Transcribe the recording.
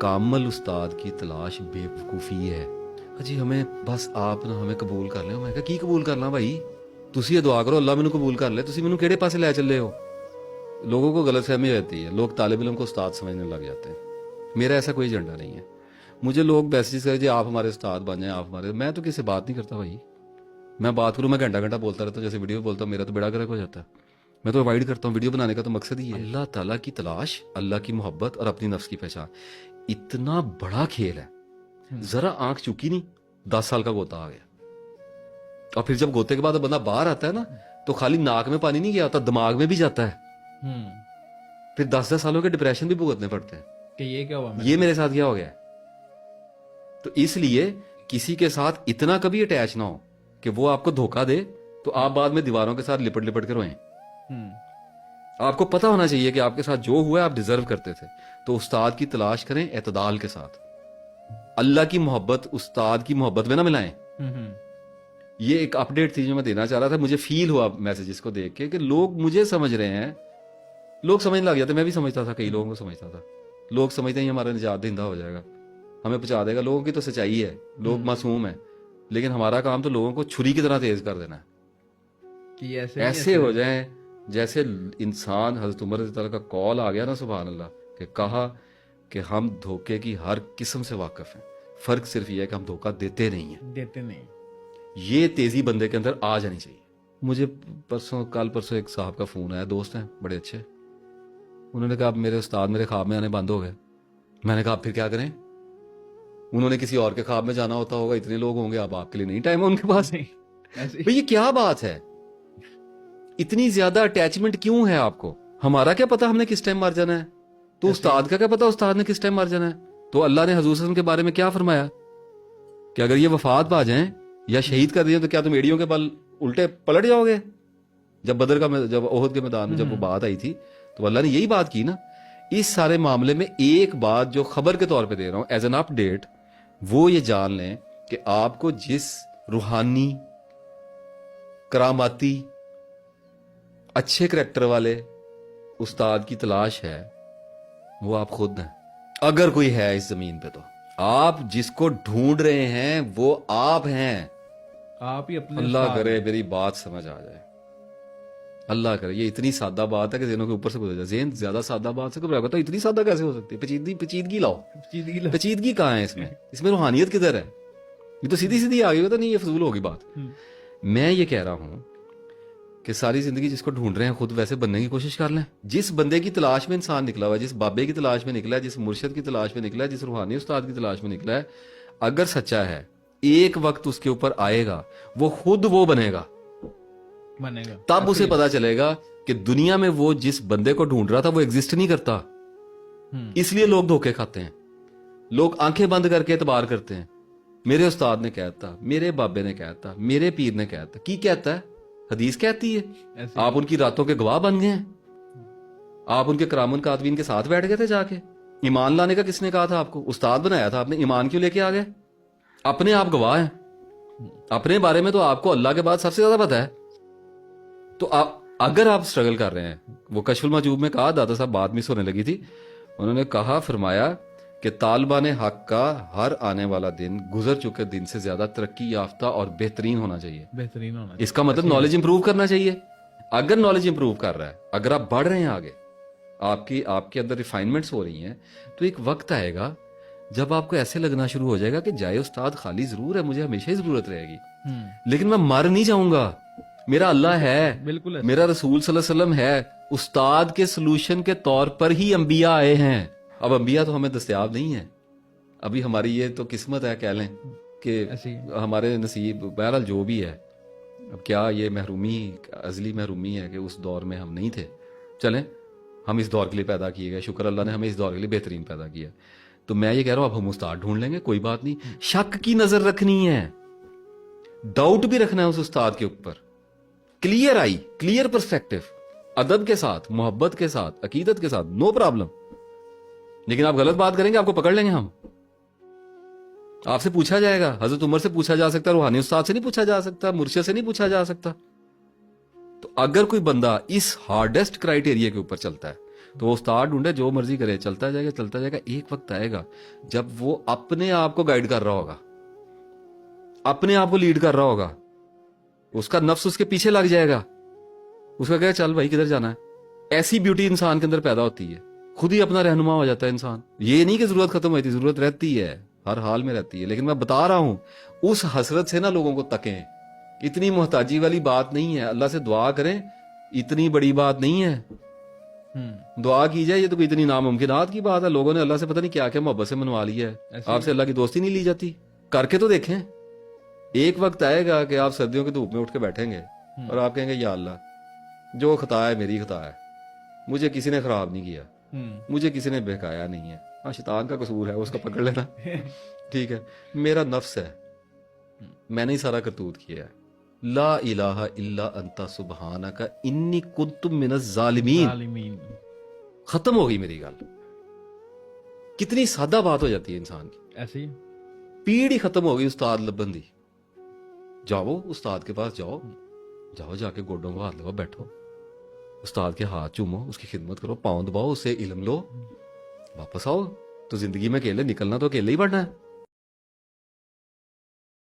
कामल उस्ताद की तलाश बेवकूफ़ी है। जी हमें बस आप ना हमें कबूल कर लिਓ। मैं कहा की कबूल करना भाई, ਤੁਸੀਂ ਇਹ ਦੁਆ ਕਰੋ ਅੱਲਾ ਮੈਨੂੰ कबूल कर ले। ਤੁਸੀਂ ਮੈਨੂੰ ਕਿਹੜੇ ਪਾਸੇ ਲੈ ਚੱਲੇ हो? लोगों को गलतफहमी रहती है, लोग तालिब इल्म को उस्ताद समझने लग जाते हैं। मेरा ऐसा कोई एजेंडा नहीं है। मुझे लोग मैसेज करें जी आप हमारे उस्ताद बन जाएं, आप हमारे, मैं तो किसी से बात नहीं करता भाई। मैं बात करूँ मैं घंटा घंटा बोलता रहता हूँ, जैसे वीडियो बोलता हूँ, मेरा तो बेड़ा गर्क हो जाता है। मैं तो अवॉइड करता हूँ, वीडियो बनाने का तो मकसद ही है अल्लाह ताला की तलाश, अल्लाह की मोहब्बत और अपनी नफ्स की पहचान। इतना बड़ा खेल है, जरा आंख चुकी नहीं 10 साल का गोता आ गया। और फिर जब गोते के बाद बंदा बाहर आता है ना, तो खाली नाक में पानी नहीं गया होता, दिमाग में भी जाता है। फिर 10-10 सालों के डिप्रेशन भी भुगतने पड़ते हैं कि ये क्या हुआ, ये मेरे साथ क्या हो गया है। तो इसलिए किसी के साथ इतना कभी अटैच ना हो कि वो आपको धोखा दे तो आप बाद में दीवारों के साथ लिपट लिपट कर रोएं। आपको पता होना चाहिए कि आपके साथ जो हुआ आप डिजर्व करते थे। तो उस्ताद की तलाश करें एतदाल के साथ। अल्लाह की मोहब्बत उस्ताद की मोहब्बत में ना मिलाएं। ये एक अपडेट थी जो मैं देना चाह रहा था। मुझे फील हुआ मैसेजेस को देख के कि लोग मुझे समझ रहे हैं, लोग समझने लग जाते। मैं भी समझता था, कई लोगों को समझता था। लोग समझते हैं हमारा निजात दहिंदा हो जाएगा, हमें पहुंचा देगा। लोगों की तो सच्चाई है, लोग मासूम है, लेकिन हमारा काम तो लोगों को छुरी की तरह तेज कर देना है कि ऐसे हो जाए जैसे इंसान। हजरत उमर रज़ी अल्लाह का कॉल आ गया ना सुभान अल्लाह, कि कहा कि हम धोखे की हर किस्म से वाकिफ हैं, फर्क सिर्फ ये है कि हम धोखा देते नहीं। ये तेजी बंदे के अंदर आ जानी चाहिए। मुझे कल परसों एक साहब का फोन आया, दोस्त हैं बड़े अच्छे। उन्होंने कहा अब मेरे उस्ताद मेरे ख्वाब में आने बंद हो गए। मैंने कहा फिर क्या करें? उन्होंने किसी और के ख्वाब में जाना होता होगा, इतने लोग होंगे, अब आपके लिए नहीं टाइम है उनके पास। नहीं भाई ये क्या बात है, इतनी ज्यादा अटैचमेंट क्यों है आपको? हमारा क्या पता हमने किस टाइम मर जाना है, तो उस्ताद का क्या पता उस्ताद ने किस टाइम मर जाना है? तो अल्लाह ने हजूर सल्लल्लाहु अलैहि वसल्लम के बारे में क्या फरमाया कि अगर ये वफात पा जाएं या शहीद कर दिए तो क्या तुम एड़ियों के बल उल्टे पलट जाओगे? जब बदर का जब ओहद के मैदान में जब वो बात आई थी तो अल्लाह ने यही बात की ना। इस सारे मामले में एक बात जो खबर के तौर पे दे रहा हूं एज एन अपडेट, वो ये जान लें कि आपको जिस रूहानी करामाती अच्छे करैक्टर वाले उस्ताद की तलाश है वो आप खुद हैं। अगर कोई है इस जमीन पे तो आप जिसको ढूंढ रहे हैं वो आप हैं। आप ही अपने अल्लाह करे मेरी बात समझ आ जाए, अल्लाह करे। ये इतनी सादा बात है कि ज़हनों के ऊपर से गुजर जाए। ज़हन ज्यादा सादा बात से घबरा गया, इतनी सादा कैसे हो सकती है? पेचीदगी लाओ। पेचीदगी कहाँ है इसमें रूहानियत किधर है? ये तो सीधी सीधी आ गई होता नहीं, ये फजूल होगी बात। मैं ये कह रहा हूं कि सारी जिंदगी जिसको ढूंढ रहे हैं खुद वैसे बनने की कोशिश कर लें। जिस बंदे की तलाश में इंसान निकला हुआ है, जिस बाबे की तलाश में निकला है, जिस मुर्शिद की तलाश में निकला है, जिस रूहानी उस्ताद की तलाश में निकला है, अगर सच्चा है एक वक्त उसके ऊपर आएगा, वो खुद वो बनेगा। तब उसे पता चलेगा कि दुनिया में वो जिस बंदे को ढूंढ रहा था वो एग्जिस्ट नहीं करता। इसलिए लोग धोखे खाते हैं, लोग आंखें बंद करके एतबार करते हैं। मेरे उस्ताद ने कहता, मेरे बाबे ने कहता, मेरे पीर ने कहता। की कहता है? हदीस कहती है। आप उनकी रातों के गवाह बन गए हैं। आप उनके करामुन कातवीन के साथ बैठ गए थे जाके। ईमान लाने का किसने कहा था आपको? उस्ताद बनाया था आपने, ईमान क्यों लेके आ गए? अपने आप गवाह हैं, अपने बारे में तो आपको अल्लाह के बाद सबसे ज्यादा पता है। तो आप अगर आप स्ट्रगल कर रहे हैं, वो कशफुल मजूब में कहा, दादा साहब बात मिस होने लगी थी, उन्होंने कहा फरमाया कि तालिबान हक का हर आने वाला दिन गुजर चुके दिन से ज्यादा तरक्की याफ्ता और बेहतरीन होना चाहिए। इसका मतलब नॉलेज इंप्रूव करना चाहिए। अगर नॉलेज इंप्रूव कर रहा है, अगर आप बढ़ रहे हैं आगे, आपके अंदर रिफाइनमेंट्स हो रही हैं, तो एक वक्त आएगा जब आपको ऐसे लगना शुरू हो जाएगा कि जाए उस्ताद खाली जरूर है, मुझे हमेशा ही जरूरत रहेगी, लेकिन मैं मर नहीं जाऊंगा। मेरा अल्लाह है, बिल्कुल मेरा रसूल सल्लल्लाहु अलैहि वसल्लम है। उस्ताद के सोल्यूशन के तौर पर ही अंबिया आए हैं। अब अंबिया तो हमें दस्तयाब नहीं है अभी। हमारी ये तो किस्मत है कह लें कि हमारे नसीब, बहरहाल जो भी है। अब क्या ये महरूमी अजली महरूमी है कि उस दौर में हम नहीं थे। चलें, हम इस दौर के लिए पैदा किए गए, शुक्र अल्लाह ने हमें इस दौर के लिए बेहतरीन पैदा किया। तो मैं ये कह रहा हूं अब हम उस्ताद ढूंढ लेंगे, कोई बात नहीं। शक की नजर रखनी है, डाउट भी रखना है उस उस्ताद के ऊपर। क्लियर आई, क्लियर पर्सपेक्टिव, अदब के साथ, मोहब्बत के साथ, अकीदत के साथ, नो प्रॉब्लम। लेकिन आप गलत बात करेंगे, आपको पकड़ लेंगे हम। आपसे पूछा जाएगा, हजरत उमर से पूछा जा सकता है, रूहानी उस्ताद से नहीं पूछा जा सकता, मुर्शिद से नहीं पूछा जा सकता। तो अगर कोई बंदा इस हार्डेस्ट क्राइटेरिया के ऊपर चलता है تو وہ استاد ڈھونڈے جو مرضی کرے, چلتا جائے گا. ایک وقت آئے گا جب وہ اپنے آپ کو گائیڈ کر رہا ہوگا, اپنے آپ کو لیڈ کر رہا ہوگا, اس کا نفس اس کے پیچھے لگ جائے گا, اس کا کہے چل بھائی کدھر جانا ہے. ایسی بیوٹی انسان کے اندر پیدا ہوتی ہے, خود ہی اپنا رہنما ہو جاتا ہے انسان. یہ نہیں کہ ضرورت ختم ہوئی تھی, ضرورت رہتی ہے, ہر حال میں رہتی ہے, لیکن میں بتا رہا ہوں اس حسرت سے نہ لوگوں کو تکیں. اتنی محتاجی والی بات نہیں ہے, اللہ سے دعا کریں, اتنی بڑی بات نہیں ہے. دعا کی جائے, یہ تو کوئی اتنی ناممکنات کی بات ہے. لوگوں نے اللہ سے پتہ نہیں کیا کیا محبت سے منوا لیا ہے. آپ سے اللہ کی دوستی نہیں لی جاتی, کر کے تو دیکھیں. ایک وقت آئے گا کہ آپ سردیوں کی دھوپ میں اٹھ کے بیٹھیں گے اور آپ کہیں گے یا اللہ جو خطا ہے میری خطا ہے, مجھے کسی نے خراب نہیں کیا, مجھے کسی نے بہکایا نہیں ہے. ہاں شیطان کا قصور ہے, اس کا پکڑ لینا, ٹھیک ہے, میرا نفس ہے, میں نے ہی سارا کرتوت کیا ہے. لا الہ الا انت سبحانک انی کنت من الظالمین. ختم ہو گئی میری گل. کتنی سادہ بات ہو جاتی ہے انسان کی, ایسے ہی پیڑ ہی ختم ہو گئی استاد لبن دی. جاؤ استاد کے پاس, جاؤ جا کے گوڈوں کو ہاتھ لگاؤ, بیٹھو, استاد کے ہاتھ چومو, اس کی خدمت کرو, پاؤں دباؤ, اس سے علم لو, واپس آؤ. تو زندگی میں اکیلے نکلنا تو اکیلے ہی پڑنا ہے.